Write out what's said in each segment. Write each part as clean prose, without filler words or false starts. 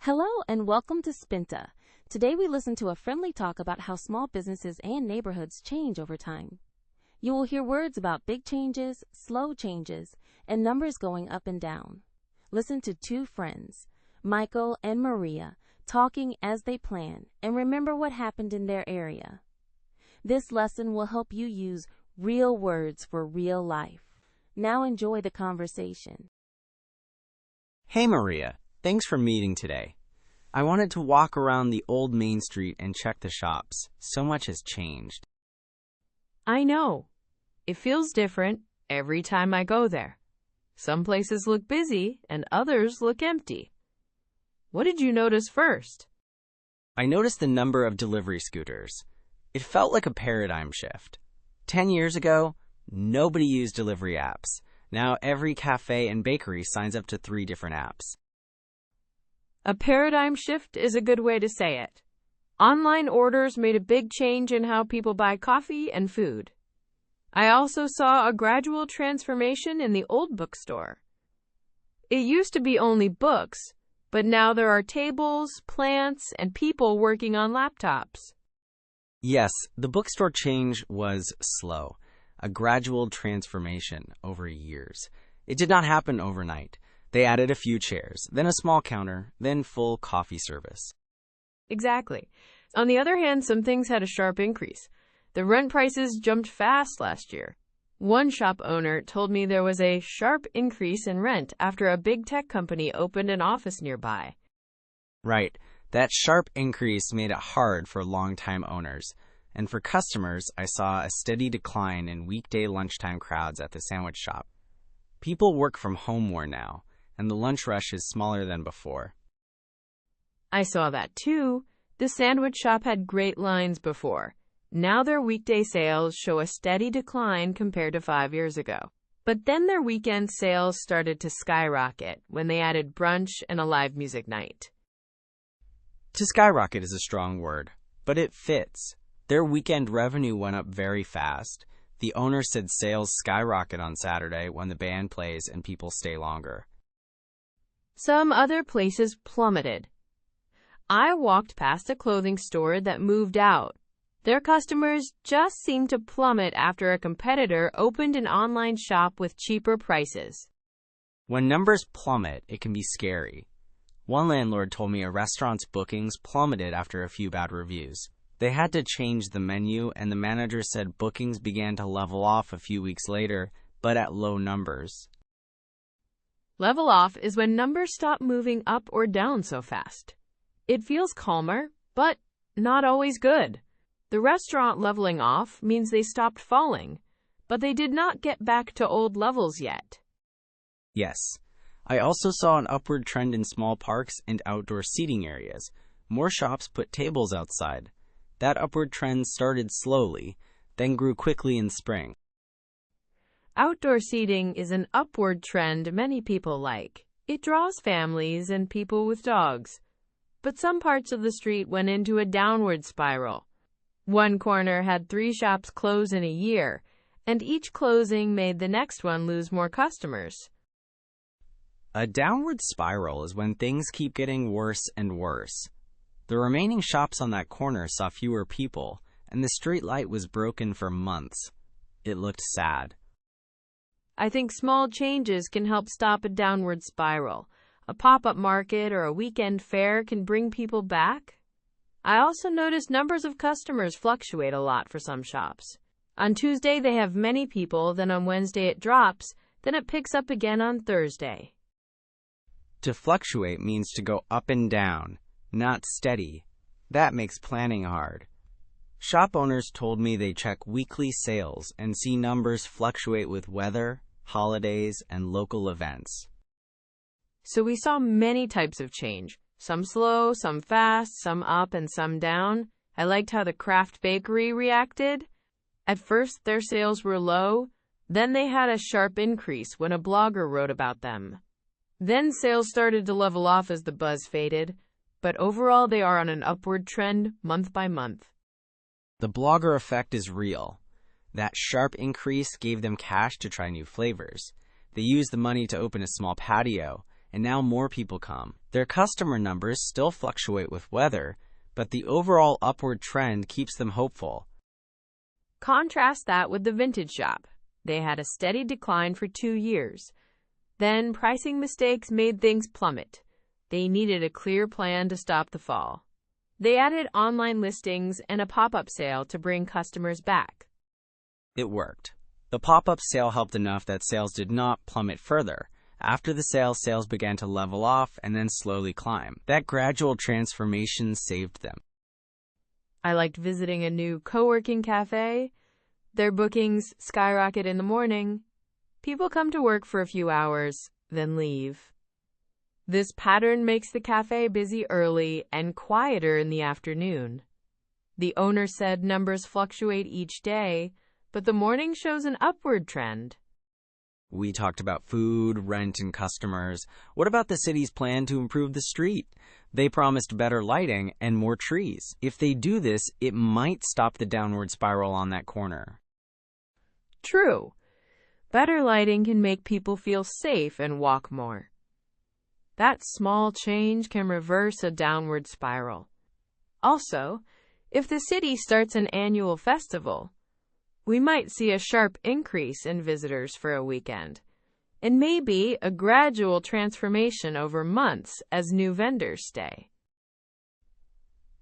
Hello and welcome to Spinta. Today we listen to a friendly talk about how small businesses and neighborhoods change over time. You will hear words about big changes, slow changes, and numbers going up and down. Listen to two friends, Michael and Maria, talking as they plan and remember what happened in their area. This lesson will help you use real words for real life. Now enjoy the conversation. Hey Maria, thanks for meeting today. I wanted to walk around the old Main Street and check the shops. So much has changed. I know. It feels different every time I go there. Some places look busy and others look empty. What did you notice first? I noticed the number of delivery scooters. It felt like a paradigm shift. 10 years ago, nobody used delivery apps. Now every cafe and bakery signs up to 3 different apps. A paradigm shift is a good way to say it. Online orders made a big change in how people buy coffee and food. I also saw a gradual transformation in the old bookstore. It used to be only books, but now there are tables, plants, and people working on laptops. Yes, the bookstore change was slow, a gradual transformation over years. It did not happen overnight. They added a few chairs, then a small counter, then full coffee service. Exactly. On the other hand, some things had a sharp increase. The rent prices jumped fast last year. One shop owner told me there was a sharp increase in rent after a big tech company opened an office nearby. Right. That sharp increase made it hard for longtime owners. And for customers, I saw a steady decline in weekday lunchtime crowds at the sandwich shop. People work from home more now, and the lunch rush is smaller than before. I saw that too. The sandwich shop had great lines before. Now their weekday sales show a steady decline compared to 5 years ago. But then their weekend sales started to skyrocket when they added brunch and a live music night. To skyrocket is a strong word, but it fits. Their weekend revenue went up very fast. The owner said sales skyrocket on Saturday when the band plays and people stay longer. Some other places plummeted. I walked past a clothing store that moved out. Their customers just seemed to plummet after a competitor opened an online shop with cheaper prices. When numbers plummet, it can be scary. One landlord told me a restaurant's bookings plummeted after a few bad reviews. They had to change the menu, and the manager said bookings began to level off a few weeks later, but at low numbers. Level off is when numbers stop moving up or down so fast. It feels calmer, but not always good. The restaurant leveling off means they stopped falling, but they did not get back to old levels yet. Yes. I also saw an upward trend in small parks and outdoor seating areas. More shops put tables outside. That upward trend started slowly, then grew quickly in spring. Outdoor seating is an upward trend many people like. It draws families and people with dogs. But some parts of the street went into a downward spiral. One corner had 3 shops close in a year, and each closing made the next one lose more customers. A downward spiral is when things keep getting worse and worse. The remaining shops on that corner saw fewer people, and the street light was broken for months. It looked sad. I think small changes can help stop a downward spiral. A pop-up market or a weekend fair can bring people back. I also noticed numbers of customers fluctuate a lot for some shops. On Tuesday they have many people, then on Wednesday it drops, then it picks up again on Thursday. To fluctuate means to go up and down, not steady. That makes planning hard. Shop owners told me they check weekly sales and see numbers fluctuate with weather, holidays, and local events. So we saw many types of change. Some slow, some fast, some up and some down. I liked how the craft bakery reacted. At first their sales were low, then they had a sharp increase when a blogger wrote about them. Then sales started to level off as the buzz faded, but overall they are on an upward trend month by month. The blogger effect is real. That sharp increase gave them cash to try new flavors. They used the money to open a small patio, and now more people come. Their customer numbers still fluctuate with weather, but the overall upward trend keeps them hopeful. Contrast that with the vintage shop. They had a steady decline for 2 years. Then pricing mistakes made things plummet. They needed a clear plan to stop the fall. They added online listings and a pop-up sale to bring customers back. It worked. The pop-up sale helped enough that sales did not plummet further. After the sale, sales began to level off and then slowly climb. That gradual transformation saved them. I liked visiting a new co-working cafe. Their bookings skyrocket in the morning. People come to work for a few hours, then leave. This pattern makes the cafe busy early and quieter in the afternoon. The owner said numbers fluctuate each day, but the morning shows an upward trend. We talked about food, rent, and customers. What about the city's plan to improve the street? They promised better lighting and more trees. If they do this, it might stop the downward spiral on that corner. True. Better lighting can make people feel safe and walk more. That small change can reverse a downward spiral. Also, if the city starts an annual festival, we might see a sharp increase in visitors for a weekend, and maybe a gradual transformation over months as new vendors stay.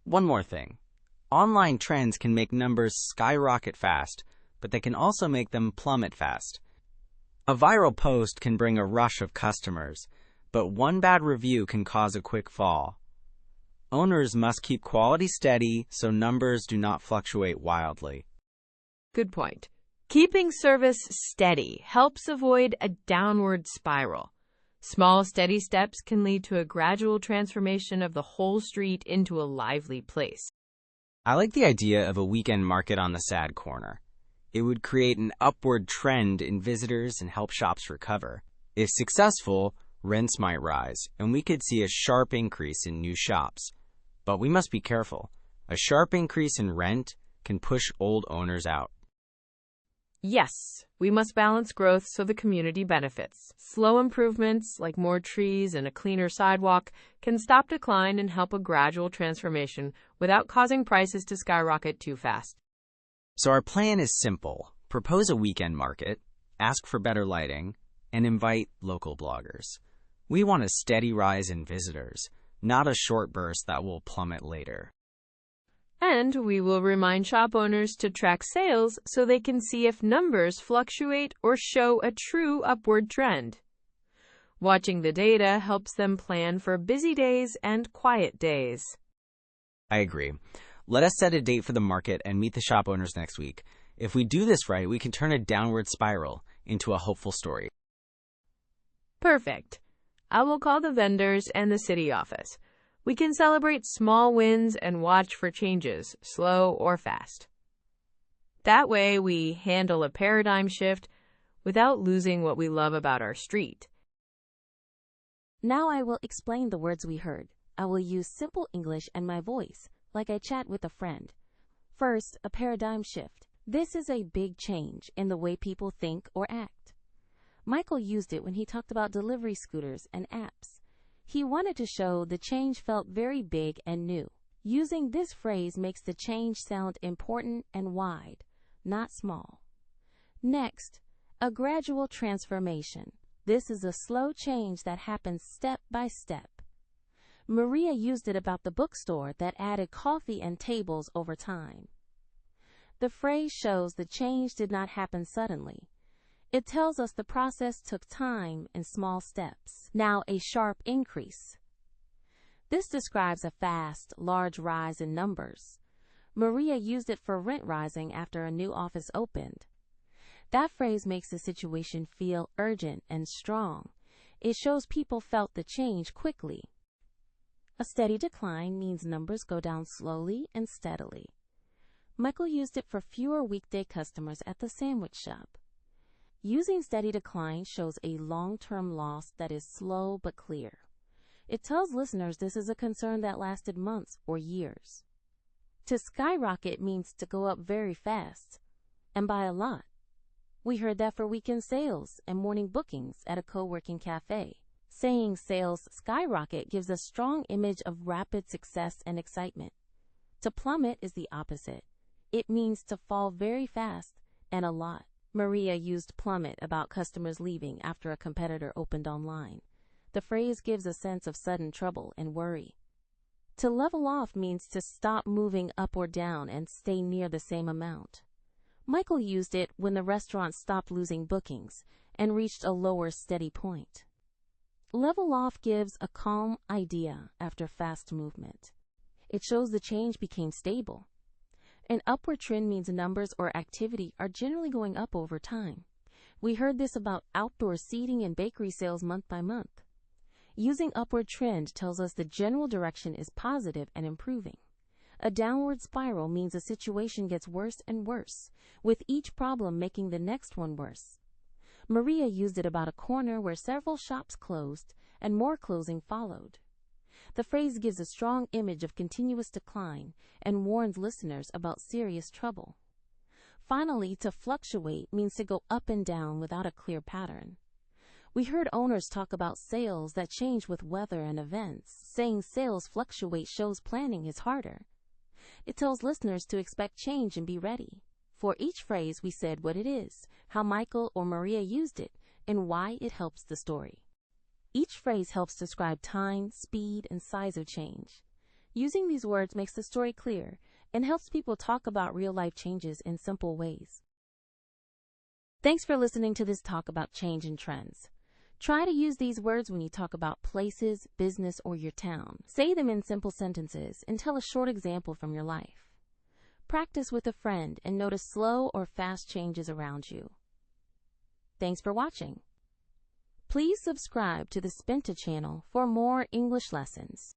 One more thing. Online trends can make numbers skyrocket fast, but they can also make them plummet fast. A viral post can bring a rush of customers, but one bad review can cause a quick fall. Owners must keep quality steady so numbers do not fluctuate wildly. Good point. Keeping service steady helps avoid a downward spiral. Small, steady steps can lead to a gradual transformation of the whole street into a lively place. I like the idea of a weekend market on the sad corner. It would create an upward trend in visitors and help shops recover. If successful, rents might rise, and we could see a sharp increase in new shops. But we must be careful. A sharp increase in rent can push old owners out. Yes, we must balance growth so the community benefits. Slow improvements, like more trees and a cleaner sidewalk, can stop decline and help a gradual transformation without causing prices to skyrocket too fast. So our plan is simple. Propose a weekend market, ask for better lighting, and invite local bloggers. We want a steady rise in visitors, not a short burst that will plummet later. And we will remind shop owners to track sales so they can see if numbers fluctuate or show a true upward trend. Watching the data helps them plan for busy days and quiet days. I agree. Let us set a date for the market and meet the shop owners next week. If we do this right, we can turn a downward spiral into a hopeful story. Perfect. I will call the vendors and the city office. We can celebrate small wins and watch for changes, slow or fast. That way, we handle a paradigm shift without losing what we love about our street. Now I will explain the words we heard. I will use simple English and my voice, like I chat with a friend. First, a paradigm shift. This is a big change in the way people think or act. Michael used it when he talked about delivery scooters and apps. He wanted to show the change felt very big and new. Using this phrase makes the change sound important and wide, not small. Next, a gradual transformation. This is a slow change that happens step by step. Maria used it about the bookstore that added coffee and tables over time. The phrase shows the change did not happen suddenly. It tells us the process took time in small steps. Now a sharp increase. This describes a fast, large rise in numbers. Maria used it for rent rising after a new office opened. That phrase makes the situation feel urgent and strong. It shows people felt the change quickly. A steady decline means numbers go down slowly and steadily. Michael used it for fewer weekday customers at the sandwich shop. Using steady decline shows a long-term loss that is slow but clear. It tells listeners this is a concern that lasted months or years. To skyrocket means to go up very fast, and by a lot. We heard that for weekend sales and morning bookings at a co-working cafe. Saying sales skyrocket gives a strong image of rapid success and excitement. To plummet is the opposite. It means to fall very fast and a lot. Maria used plummet about customers leaving after a competitor opened online. The phrase gives a sense of sudden trouble and worry. To level off means to stop moving up or down and stay near the same amount. Michael used it when the restaurant stopped losing bookings and reached a lower steady point. Level off gives a calm idea after fast movement. It shows the change became stable. An upward trend means numbers or activity are generally going up over time. We heard this about outdoor seating and bakery sales month by month. Using upward trend tells us the general direction is positive and improving. A downward spiral means a situation gets worse and worse, with each problem making the next one worse. Maria used it about a corner where several shops closed and more closing followed. The phrase gives a strong image of continuous decline and warns listeners about serious trouble. Finally, to fluctuate means to go up and down without a clear pattern. We heard owners talk about sales that change with weather and events. Saying sales fluctuate shows planning is harder. It tells listeners to expect change and be ready. For each phrase, we said what it is, how Michael or Maria used it, and why it helps the story. Each phrase helps describe time, speed, and size of change. Using these words makes the story clear and helps people talk about real-life changes in simple ways. Thanks for listening to this talk about change and trends. Try to use these words when you talk about places, business, or your town. Say them in simple sentences and tell a short example from your life. Practice with a friend and notice slow or fast changes around you. Thanks for watching. Please subscribe to the Spinta channel for more English lessons.